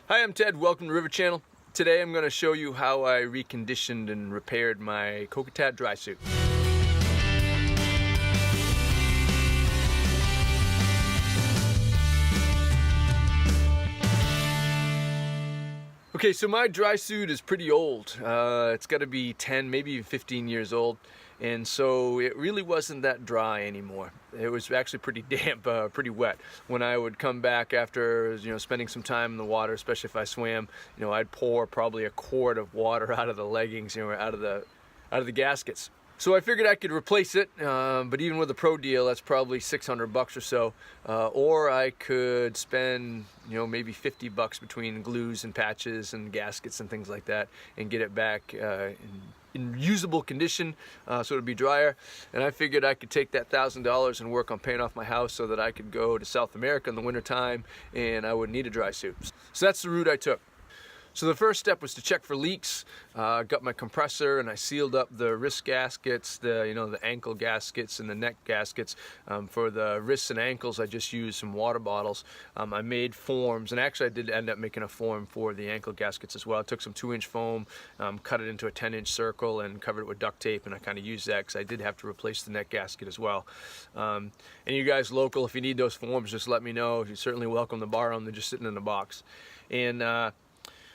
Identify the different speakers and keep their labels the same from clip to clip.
Speaker 1: Hi, I'm Ted. Welcome to River Channel. Today I'm going to show you how I reconditioned and repaired my Kokotat Drysuit. Okay, so my dry suit is pretty old. It's got to be 10, maybe even 15 years old. And so it really wasn't that dry anymore. It was actually pretty damp, pretty wet. When I would come back after, spending some time in the water, especially if I swam, I'd pour probably a quart of water out of the leggings, out of the gaskets. So I figured I could replace it, but even with a pro deal, that's probably $600 or so. Or I could spend, maybe $50 between glues and patches and gaskets and things like that, and get it back in usable condition, so it'd be drier. And I figured I could take that $1,000 and work on paying off my house so that I could go to South America in the winter time, and I wouldn't need a dry suit. So that's the route I took. So the first step was to check for leaks. Got my compressor and I sealed up the wrist gaskets, the ankle gaskets and the neck gaskets. For the wrists and ankles, I just used some water bottles. I made forms, and actually I did end up making a form for the ankle gaskets as well. I took some 2-inch foam, cut it into a 10-inch circle and covered it with duct tape, and I kind of used that because I did have to replace the neck gasket as well. And you guys local, if you need those forms, just let me know. You're certainly welcome to borrow them. They're just sitting in a box. And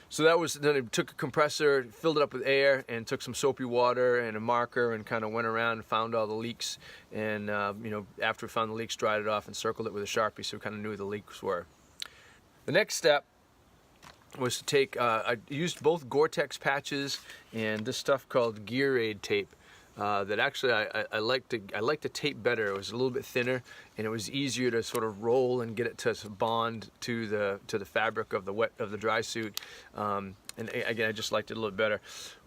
Speaker 1: so that was, then I took a compressor, filled it up with air, and took some soapy water and a marker and kind of went around and found all the leaks. And, after we found the leaks, dried it off and circled it with a Sharpie so we kind of knew where the leaks were. The next step was to take, I used both Gore-Tex patches and this stuff called Gear Aid tape. That actually I like the tape better. It was a little bit thinner, and it was easier to sort of roll and get it to bond to the fabric of the dry suit. And again, I just liked it a little better.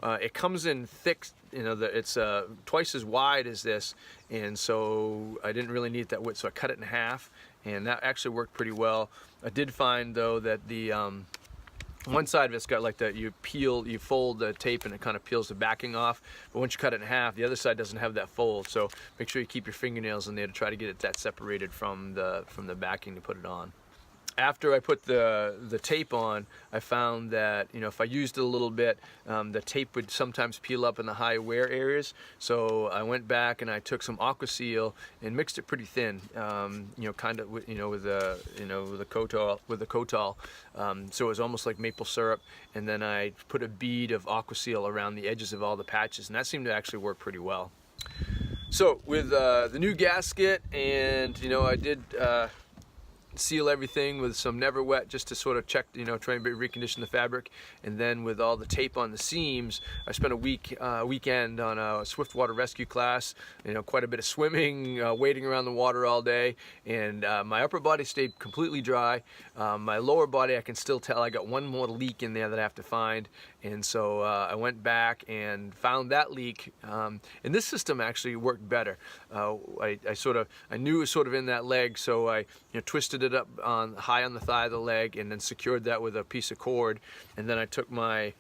Speaker 1: It comes in thick, it's twice as wide as this, and so I didn't really need that width, so I cut it in half, and that actually worked pretty well. I did find though that the one side of it's got like that, you fold the tape and it kind of peels the backing off, but once you cut it in half, the other side doesn't have that fold, so make sure you keep your fingernails in there to try to get it that separated from the backing to put it on. After I put the tape on, I found that if I used it a little bit, the tape would sometimes peel up in the high wear areas. So I went back and I took some Aqua Seal and mixed it pretty thin, kind of with the Kotal, so it was almost like maple syrup. And then I put a bead of Aqua Seal around the edges of all the patches, and that seemed to actually work pretty well. So with the new gasket, and I did seal everything with some Never Wet just to sort of check, try and recondition the fabric. And then with all the tape on the seams, I spent a weekend on a swiftwater rescue class, quite a bit of swimming, wading around the water all day, and my upper body stayed completely dry. My lower body, I can still tell I got one more leak in there that I have to find, and so I went back and found that leak, and this system actually worked better. I knew it was sort of in that leg, so I twisted it up high on the thigh of the leg and then secured that with a piece of cord, and then I took an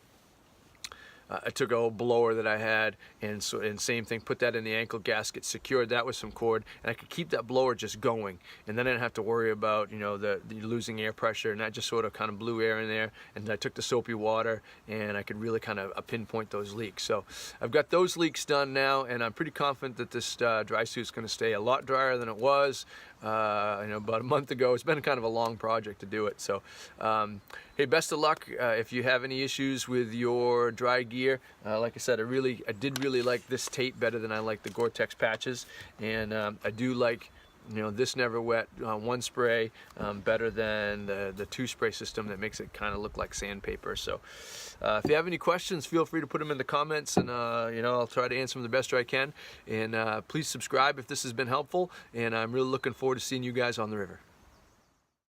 Speaker 1: old blower that I had, and same thing, put that in the ankle gasket, secured that with some cord, and I could keep that blower just going, and then I didn't have to worry about the losing air pressure, and that just sort of kind of blew air in there. And I took the soapy water, and I could really kind of pinpoint those leaks. So I've got those leaks done now, and I'm pretty confident that this dry suit is going to stay a lot drier than it was about a month ago. It's been kind of a long project to do it. So hey, best of luck. If you have any issues with your dry gear, like I said, I did really like this tape better than I like the Gore-Tex patches, and I do like this Never Wet one spray better than the 2-spray system that makes it kind of look like sandpaper. So if you have any questions, feel free to put them in the comments, and I'll try to answer them the best I can. And please subscribe if this has been helpful, and I'm really looking forward to seeing you guys on the river.